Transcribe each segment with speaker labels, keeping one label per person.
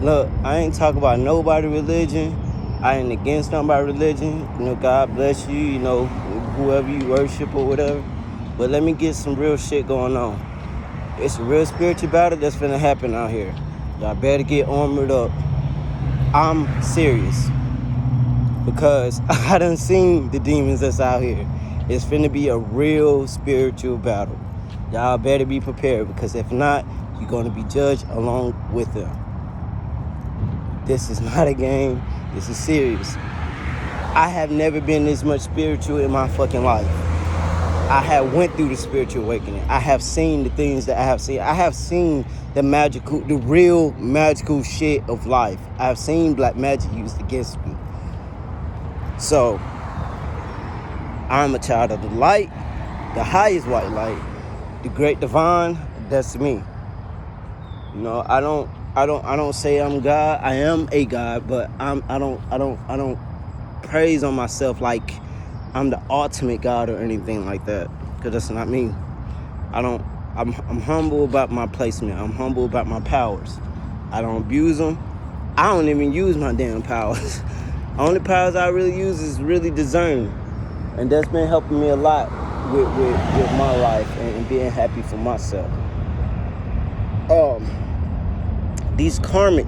Speaker 1: Look, I ain't talking about nobody religion. I ain't against nobody religion. God bless you, whoever you worship or whatever. But let me get some real shit going on. It's a real spiritual battle that's finna happen out here. Y'all better get armored up. I'm serious. Because I done seen the demons that's out here. It's finna be a real spiritual battle. Y'all better be prepared, because if not, you're gonna be judged along with them. This is not a game. This is serious. I have never been this much spiritual in my fucking life. I have went through the spiritual awakening. I have seen the things that I have seen. I have seen the real magical shit of life. I have seen black magic used against me. So, I'm a child of the light, the highest white light, the great divine. That's me. I don't say I'm God. I am a God, but I don't praise on myself like I'm the ultimate God or anything like that, because that's not me. I'm humble about my placement. I'm humble about my powers. I don't abuse them. I don't even use my damn powers. Only powers I really use is really discerning. And that's been helping me a lot with my life and being happy for myself. These karmic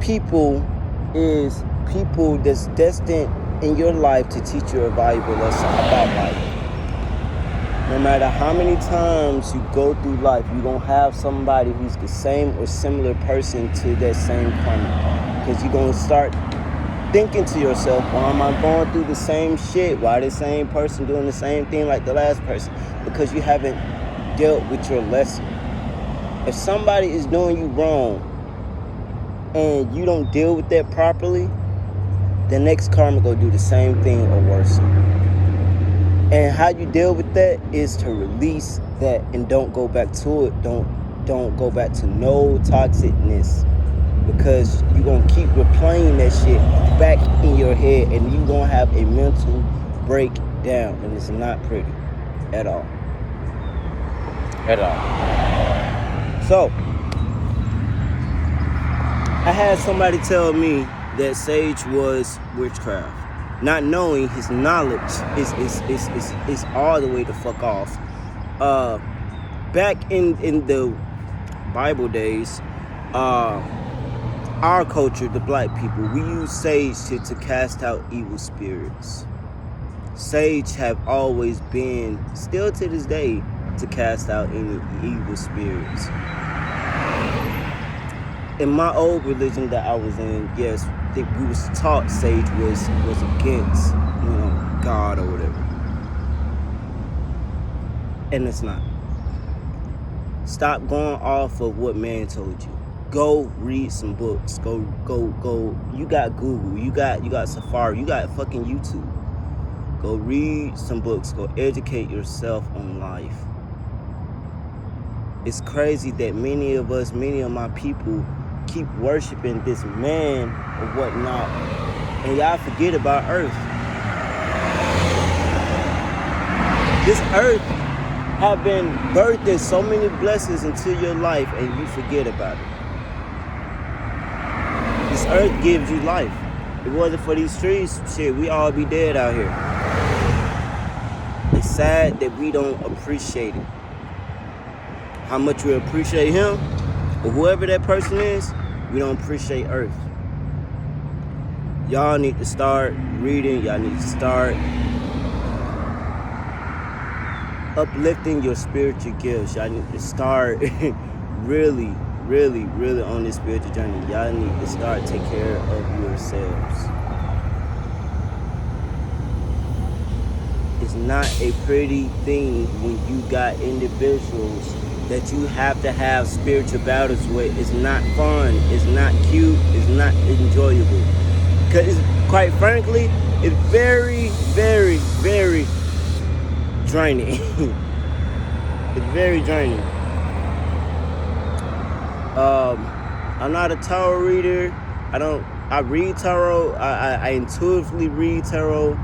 Speaker 1: people is people that's destined in your life to teach you a valuable lesson about life. No matter how many times you go through life, you don't have somebody who's the same or similar person to that same karma. Because you're going to start thinking to yourself, why am I going through the same shit? Why the same person doing the same thing like the last person? Because you haven't dealt with your lesson. If somebody is doing you wrong and you don't deal with that properly, the next karma go do the same thing or worse. And how you deal with that is to release that and don't go back to it. Don't go back to no toxicness, because you're going to keep replaying that shit back in your head and you're going to have a mental breakdown, and it's not pretty at all. At all. So, I had somebody tell me that sage was witchcraft, not knowing his knowledge is all the way the fuck off. Back in the Bible days, our culture, the black people, we use sage to cast out evil spirits. Sage have always been, still to this day, to cast out any evil spirits. In my old religion that I was in, yes, we was taught sage was against, God or whatever. And it's not. Stop going off of what man told you. Go read some books. Go. You got Google. You got Safari. You got fucking YouTube. Go read some books. Go educate yourself on life. It's crazy that many of my people keep worshiping this man or whatnot, and y'all forget about Earth. This Earth have been birthing so many blessings into your life, and you forget about it. This Earth gives you life. If it wasn't for these trees, shit, we all be dead out here. It's sad that we don't appreciate it. How much we appreciate him, or whoever that person is, we don't appreciate Earth. Y'all need to start reading. Y'all need to start uplifting your spiritual gifts. Y'all need to start really on this spiritual journey. Y'all need to start take care of yourselves. It's not a pretty thing when you got individuals that you have to have spiritual battles with. It's not fun. It's not cute. It's not enjoyable. Because quite frankly, it's very draining. It's very draining. I'm not a tarot reader. I read tarot. I intuitively read tarot.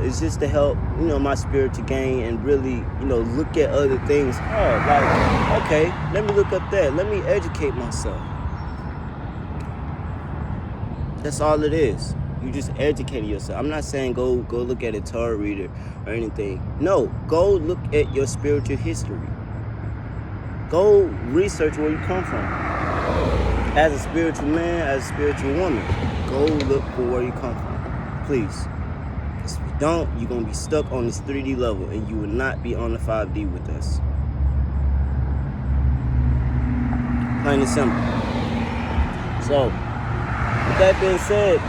Speaker 1: It's just to help, my spirit to gain and really, look at other things. Oh, like, okay, let me look up that. Let me educate myself. That's all it is. You just educating yourself. I'm not saying go look at a Torah reader or anything. No, go look at your spiritual history. Go research where you come from. As a spiritual man, as a spiritual woman, go look for where you come from. Please. Because if you don't, you're going to be stuck on this 3D level and you will not be on the 5D with us. Plain and simple. So, with that being said,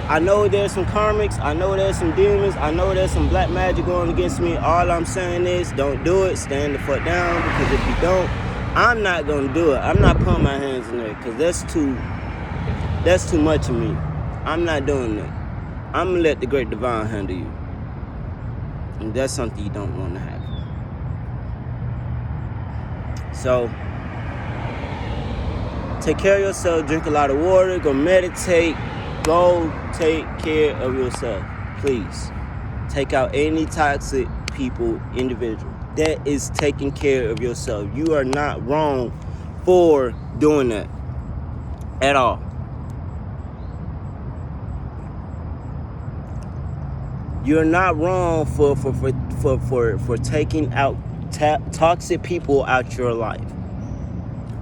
Speaker 1: I know there's some karmics, I know there's some demons, I know there's some black magic going against me. All I'm saying is, don't do it, stand the fuck down, because if you don't, I'm not gonna do it. I'm not putting my hands in there, because that's too much of me. I'm not doing that. I'm gonna let the great divine handle you. And that's something you don't want to happen. So, take care of yourself, drink a lot of water, go meditate, go take care of yourself. Please. Take out any toxic people, individual. That is taking care of yourself. You are not wrong for doing that at all. You're not wrong for taking out toxic people out your life.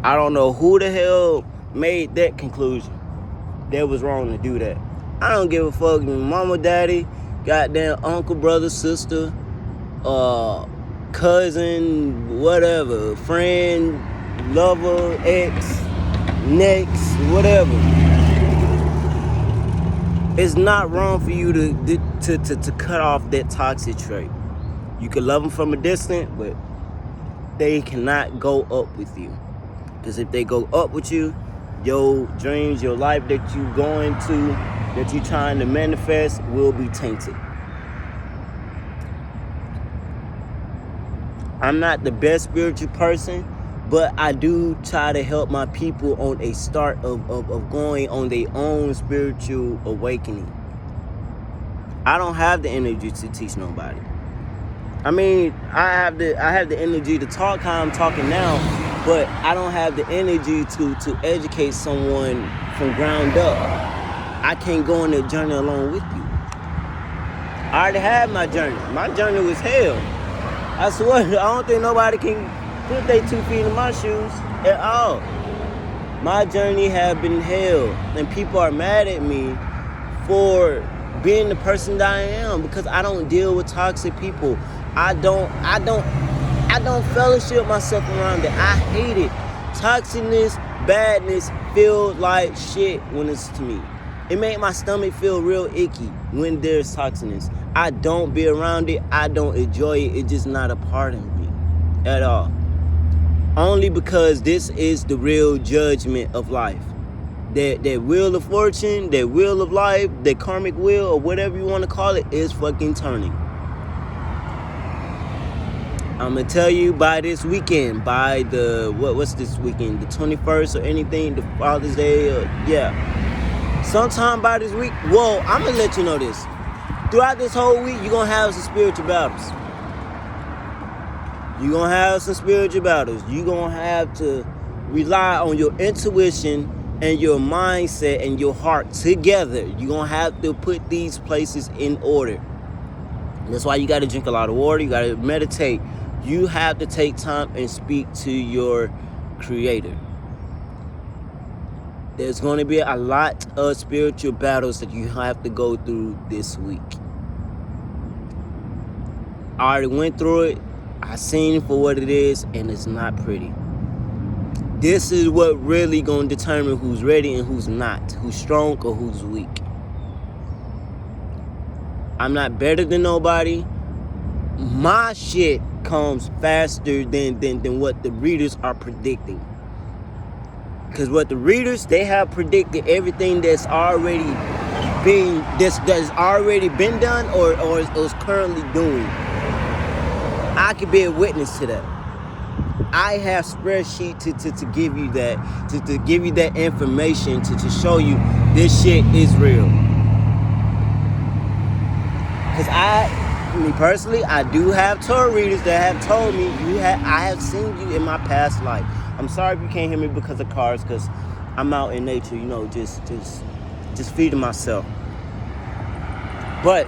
Speaker 1: I don't know who the hell made that conclusion. That was wrong to do that. I don't give a fuck. Mama, daddy, goddamn uncle, brother, sister, cousin, whatever, friend, lover, ex, next, whatever. It's not wrong for you to cut off that toxic trait. You can love them from a distance, but they cannot go up with you. Because if they go up with you, your dreams, your life that you're going to, that you're trying to manifest, will be tainted. I'm not the best spiritual person, but I do try to help my people on a start of going on their own spiritual awakening. I don't have the energy to teach nobody. I mean, I have the energy to talk how I'm talking now, but I don't have the energy to educate someone from ground up. I can't go on that journey along with you. I already had my journey. My journey was hell. I swear, I don't think nobody can put their 2 feet in my shoes at all. My journey have been hell, and people are mad at me for being the person that I am because I don't deal with toxic people. I don't fellowship myself around it. I hate it. Toxicness, badness feel like shit when it's to me. It make my stomach feel real icky when there's toxicness. I don't be around it. I don't enjoy it. It's just not a part of me at all. Only because this is the real judgment of life. That wheel of fortune, that wheel of life, that karmic wheel, or whatever you want to call it, is fucking turning. I'm going to tell you by this weekend, by the, what's this weekend? The 21st or anything, the Father's Day, sometime by this week. Well, I'm going to let you know this. Throughout this whole week, you're going to have some spiritual battles. You're going to have some spiritual battles. You're going to have to rely on your intuition and your mindset and your heart together. You're going to have to put these places in order. That's why you got to drink a lot of water. You got to meditate. You have to take time and speak to your Creator. There's going to be a lot of spiritual battles that you have to go through this week. I already went through it. I seen it for what it is, and it's not pretty. This is what really going to determine who's ready and who's not, who's strong or who's weak. I'm not better than nobody. My shit comes faster than what the readers are predicting. Because what the readers, they have predicted everything that's already been done or is currently doing. I could be a witness to that. I have spreadsheet to give you that, to give you that information to show you this shit is real. me personally, I do have Torah readers that have told me I have seen you in my past life. I'm sorry if you can't hear me because of cars, because I'm out in nature, just feeding myself. But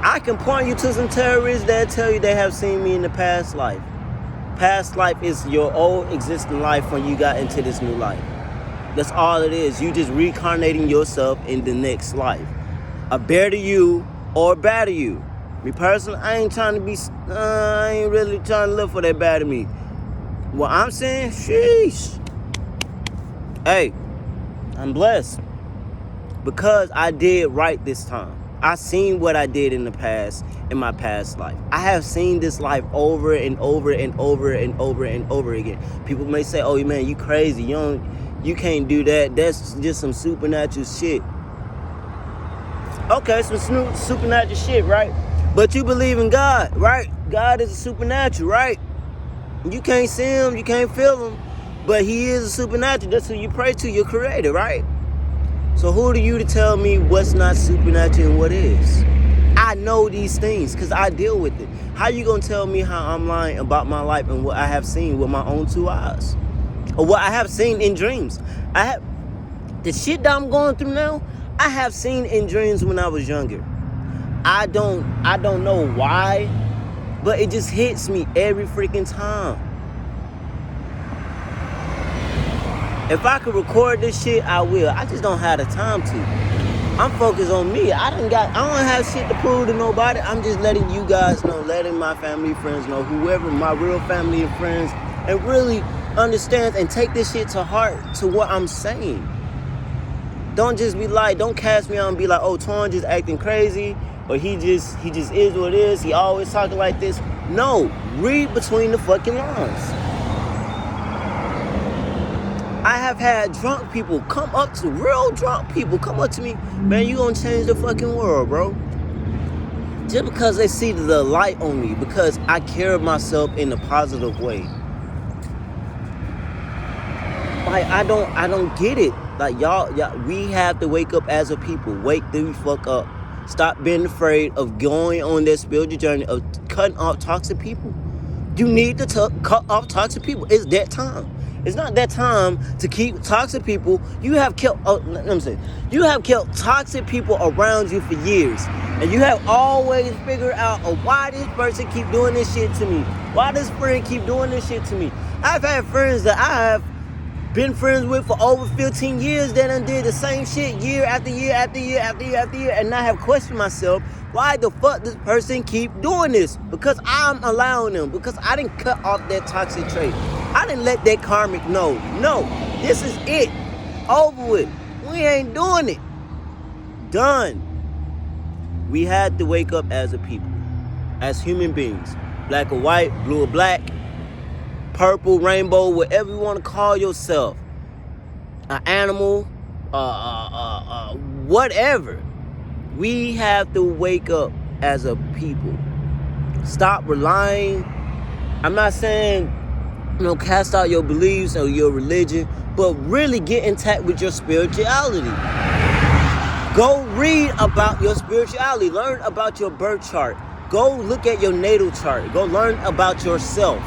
Speaker 1: I can point you to some terrorists that tell you they have seen me in the past life. Past life is your old existing life when you got into this new life. That's all it is. You just reincarnating yourself in the next life. A better you or a better you. Me personally, I ain't really trying to live for that bad of me. What I'm saying, sheesh. Hey, I'm blessed because I did right this time. I seen what I did in the past, in my past life. I have seen this life over and over and over and over and over again. People may say, "Oh man, you crazy. You can't do that. That's just some supernatural shit." Okay, some supernatural shit, right? But you believe in God, right? God is a supernatural, right? You can't see him, you can't feel him, but he is a supernatural. That's who you pray to, your creator, right? So who are you to tell me what's not supernatural and what is? I know these things because I deal with it. How you gonna tell me how I'm lying about my life and what I have seen with my own two eyes? Or what I have seen in dreams? The shit that I'm going through now, I have seen in dreams when I was younger. I don't know why, but it just hits me every freaking time. If I could record this shit, I will. I just don't have the time to. I'm focused on me. I don't have shit to prove to nobody. I'm just letting you guys know, letting my family, friends know, whoever, my real family and friends, and really understand and take this shit to heart to what I'm saying. Don't just be like, don't cast me out and be like, oh, Torn just acting crazy, or he just is what it is. He always talking like this. No, read between the fucking lines. I have had drunk people real drunk people come up to me, man, you gonna change the fucking world, bro. Just because they see the light on me, because I carry myself in a positive way. Like, I don't get it. Like, y'all, we have to wake up as a people. Wake the fuck up. Stop being afraid of going on that spiritual journey of cutting off toxic people. You need to cut off toxic people. It's that time. It's not that time to keep toxic people. You have kept toxic people around you for years. And you have always figured out why this person keep doing this shit to me. Why this friend keep doing this shit to me. I've had friends that I have been friends with for over 15 years that done did the same shit year after year after year after year after year, and I have questioned myself, why the fuck this person keep doing this? Because I'm allowing them, because I didn't cut off that toxic trait. I didn't let that karmic know. No, this is it. Over with. We ain't doing it. Done. We had to wake up as a people, as human beings. Black or white, blue or black, purple, rainbow, whatever you want to call yourself. An animal, whatever. We have to wake up as a people. Stop relying. I'm not saying, cast out your beliefs or your religion, but really get intact with your spirituality. Go read about your spirituality. Learn about your birth chart. Go look at your natal chart. Go learn about yourself.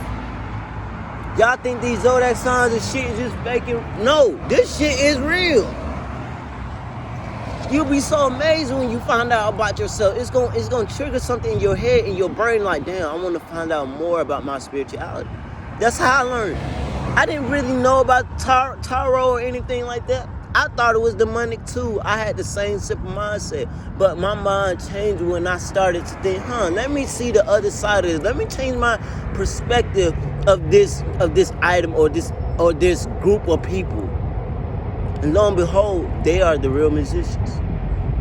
Speaker 1: Y'all think these zodiac signs and shit is just faking? No, this shit is real. You'll be so amazed when you find out about yourself. It's gonna trigger something in your head, in your brain, like, damn, I want to find out more about my spirituality. That's how I learned. I didn't really know about tarot or anything like that. I thought it was demonic too. I had the same simple mindset. But my mind changed when I started to think, let me see the other side of this. Let me change my perspective of this item or this group of people. And lo and behold, they are the real musicians.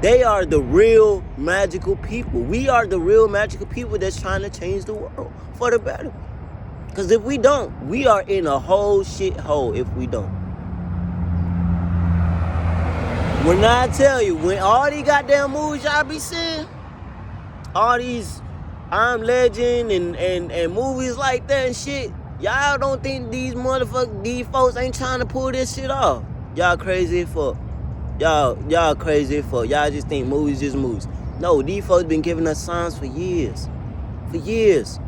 Speaker 1: They are the real magical people. We are the real magical people that's trying to change the world for the better. Because if we don't, we are in a whole shit hole if we don't. When I tell you, when all these goddamn movies y'all be seeing, all these I'm Legend and movies like that and shit, y'all don't think these folks ain't trying to pull this shit off. Y'all crazy as fuck. Y'all crazy as fuck. Y'all just think movies just movies. No, these folks been giving us signs for years. For years.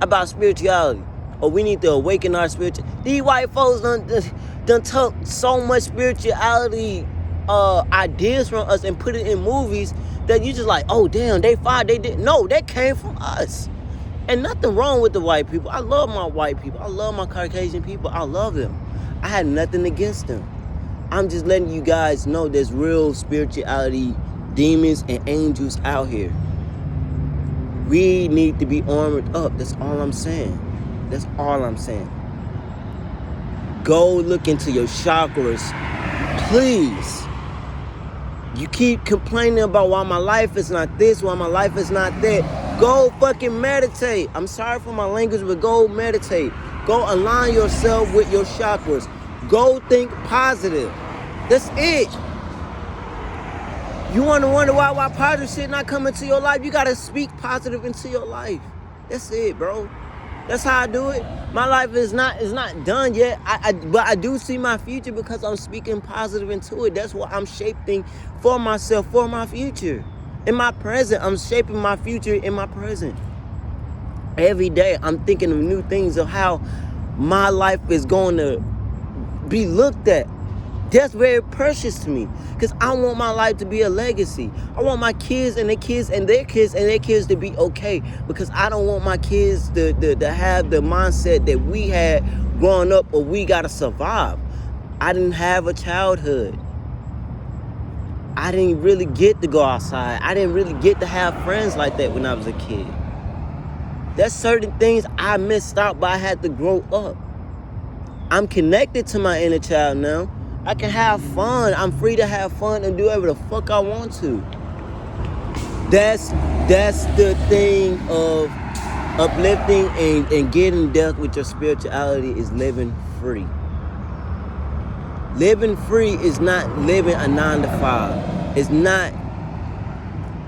Speaker 1: About spirituality. Or we need to awaken our spiritual. These white folks done took so much spirituality ideas from us and put it in movies that you just like, oh damn, they fine, they did. No, that came from us. And nothing wrong with the white people. I love my white people. I love my Caucasian people. I love them. I had nothing against them. I'm just letting you guys know there's real spirituality, demons and angels out here. We need to be armored up. That's all I'm saying. That's all I'm saying. Go look into your chakras, please. You keep complaining about why my life is not this, why my life is not that. Go fucking meditate. I'm sorry for my language, but go meditate. Go align yourself with your chakras. Go think positive. That's it. You want to wonder why positive shit not coming to your life? You got to speak positive into your life. That's it, bro. That's how I do it. My life is not done yet. But I do see my future because I'm speaking positive into it. That's what I'm shaping for myself, for my future. In my present, I'm shaping my future in my present. Every day, I'm thinking of new things of how my life is going to be looked at. That's very precious to me because I want my life to be a legacy. I want my kids and their kids and their kids and their kids to be okay because I don't want my kids to have the mindset that we had growing up or we got to survive. I didn't have a childhood. I didn't really get to go outside. I didn't really get to have friends like that when I was a kid. There's certain things I missed out, but I had to grow up. I'm connected to my inner child now. I can have fun. I'm free to have fun and do whatever the fuck I want to. That's the thing of uplifting and getting in depth with your spirituality is living free. Living free is not living a 9 to 5. It's not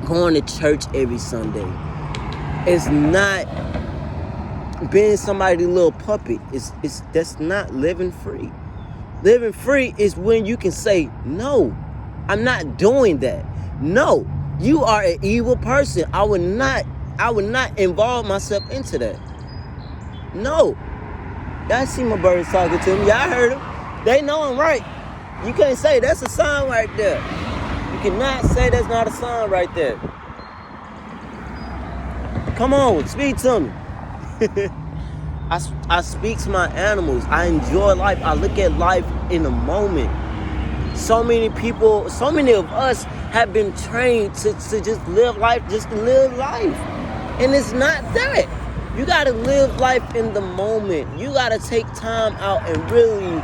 Speaker 1: going to church every Sunday. It's not being somebody's little puppet. That's not living free. Living free is when you can say, no, I'm not doing that. No, you are an evil person. I would not involve myself into that. No. Y'all see my birds talking to me. Y'all heard them. They know I'm right. You can't say that's a sign right there. You cannot say that's not a sign right there. Come on, speak to me. I speak to my animals. I enjoy life. I look at life in a moment. So many people, so many of us have been trained to just live life, just to live life. And it's not that. You got to live life in the moment. You got to take time out and really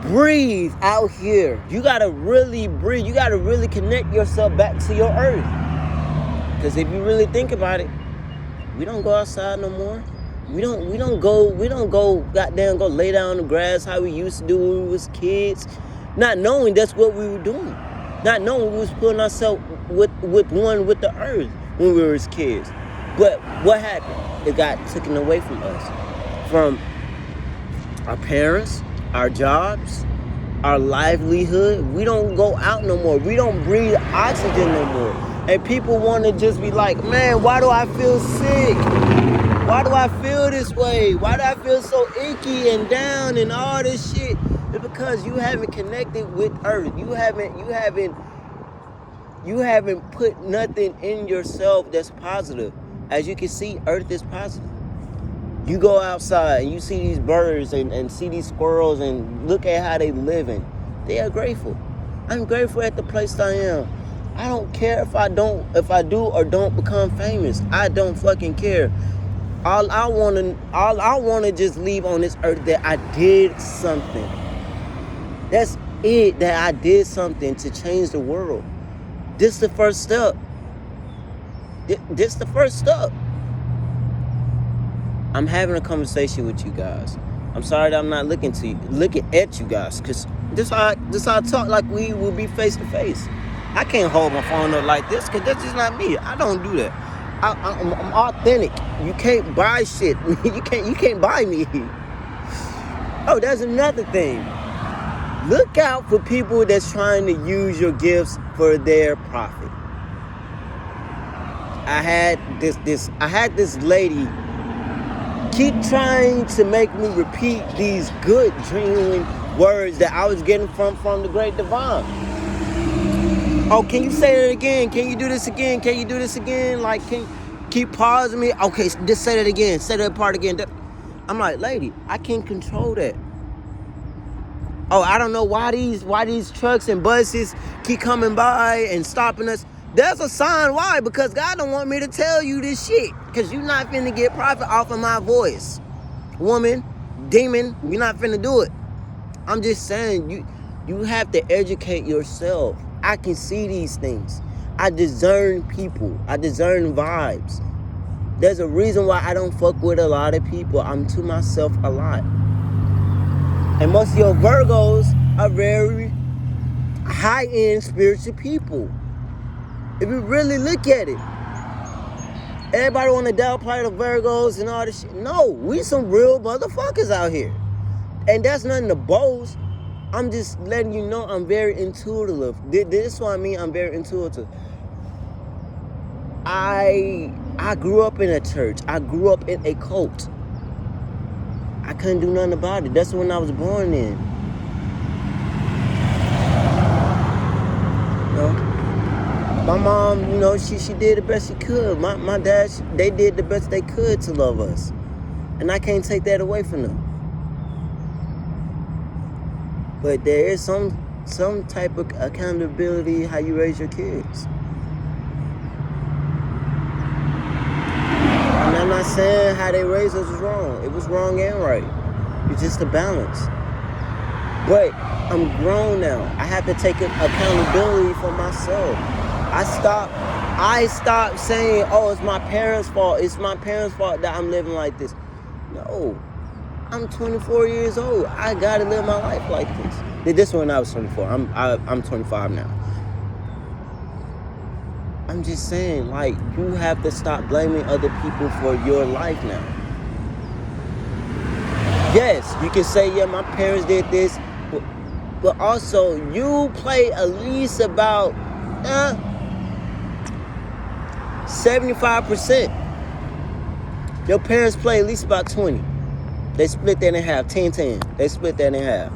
Speaker 1: breathe out here. You got to really breathe. You got to really connect yourself back to your earth. Because if you really think about it, we don't go outside no more. We don't go goddamn go lay down on the grass how we used to do when we was kids. Not knowing that's what we were doing. Not knowing we was putting ourselves with one with the earth when we were as kids. But what happened? It got taken away from us. From our parents, our jobs, our livelihood. We don't go out no more. We don't breathe oxygen no more. And people want to just be like, man, why do I feel sick? Why do I feel this way? Why do I feel so icky and down and all this shit? It's because you haven't connected with earth. You haven't put nothing in yourself that's positive. As you can see, earth is positive. You go outside and you see these birds and see these squirrels and look at how they living. They are grateful. I'm grateful at the place I am. I don't care if I do or don't become famous. I don't fucking care. All I wanna just leave on this earth that I did something. That's it, that I did something to change the world. This the first step. This the first step. I'm having a conversation with you guys. I'm sorry that I'm not looking at you guys, cause this how I talk, like we will be face to face. I can't hold my phone up like this, cause that's just not me. I don't do that. I'm authentic. You can't buy shit. You can't buy me. Oh, that's another thing. Look out for people that's trying to use your gifts for their profit. I had this lady keep trying to make me repeat these good, genuine words that I was getting from the great divine. Oh, can you say it again? Can you do this again? Can you do this again? Like, can you keep pausing me? Okay, just say that again. Say that part again. I'm like, lady, I can't control that. Oh, I don't know why these trucks and buses keep coming by and stopping us. There's a sign why, because God don't want me to tell you this shit. Because you're not finna get profit off of my voice. Woman, demon, you're not finna do it. I'm just saying, you have to educate yourself. I can see these things. I discern people. I discern vibes. There's a reason why I don't fuck with a lot of people. I'm to myself a lot. And most of your Virgos are very high-end spiritual people. If you really look at it. Everybody want to downplay the Virgos and all this shit. No, we some real motherfuckers out here. And that's nothing to boast. I'm just letting you know I'm very intuitive. This is what I mean, I'm very intuitive. I grew up in a church. I grew up in a cult. I couldn't do nothing about it. That's when I was born in. You know? My mom, you know, she did the best she could. My dad, they did the best they could to love us. And I can't take that away from them. But there is some type of accountability how you raise your kids. And I'm not saying how they raised us was wrong. It was wrong and right. It's just a balance. But I'm grown now. I have to take accountability for myself. I stopped saying, oh, it's my parents' fault. It's my parents' fault that I'm living like this. No. I'm 24 years old. I gotta live my life like this. This one I was 24. I'm 25 now. I'm just saying, like, you have to stop blaming other people for your life now. Yes, you can say, yeah, my parents did this, but also you play at least about 75%. Your parents play at least about 20. They split that in half, 10-10. They split that in half.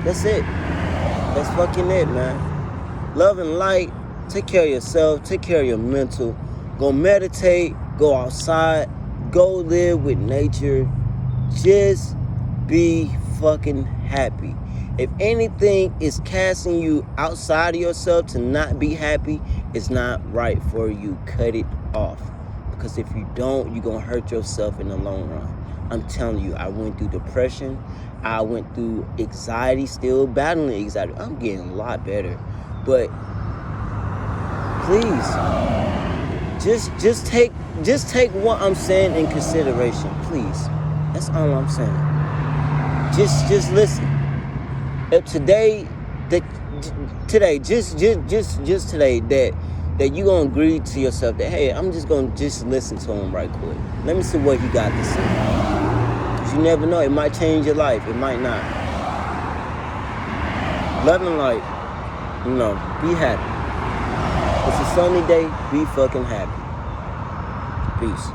Speaker 1: That's it. That's fucking it, man. Love and light. Take care of yourself. Take care of your mental. Go meditate. Go outside. Go live with nature. Just be fucking happy. If anything is casting you outside of yourself to not be happy, it's not right for you. Cut it off. Because if you don't, you're going to hurt yourself in the long run. I'm telling you, I went through depression. I went through anxiety, still battling anxiety. I'm getting a lot better. But please, just take what I'm saying in consideration, please. That's all I'm saying. Just listen. Today, just today, that you gonna agree to yourself that, hey, I'm just gonna listen to him right quick. Let me see what he got to say. Cause you never know, it might change your life, it might not. Love and light, you know, be happy. It's a sunny day, be fucking happy. Peace.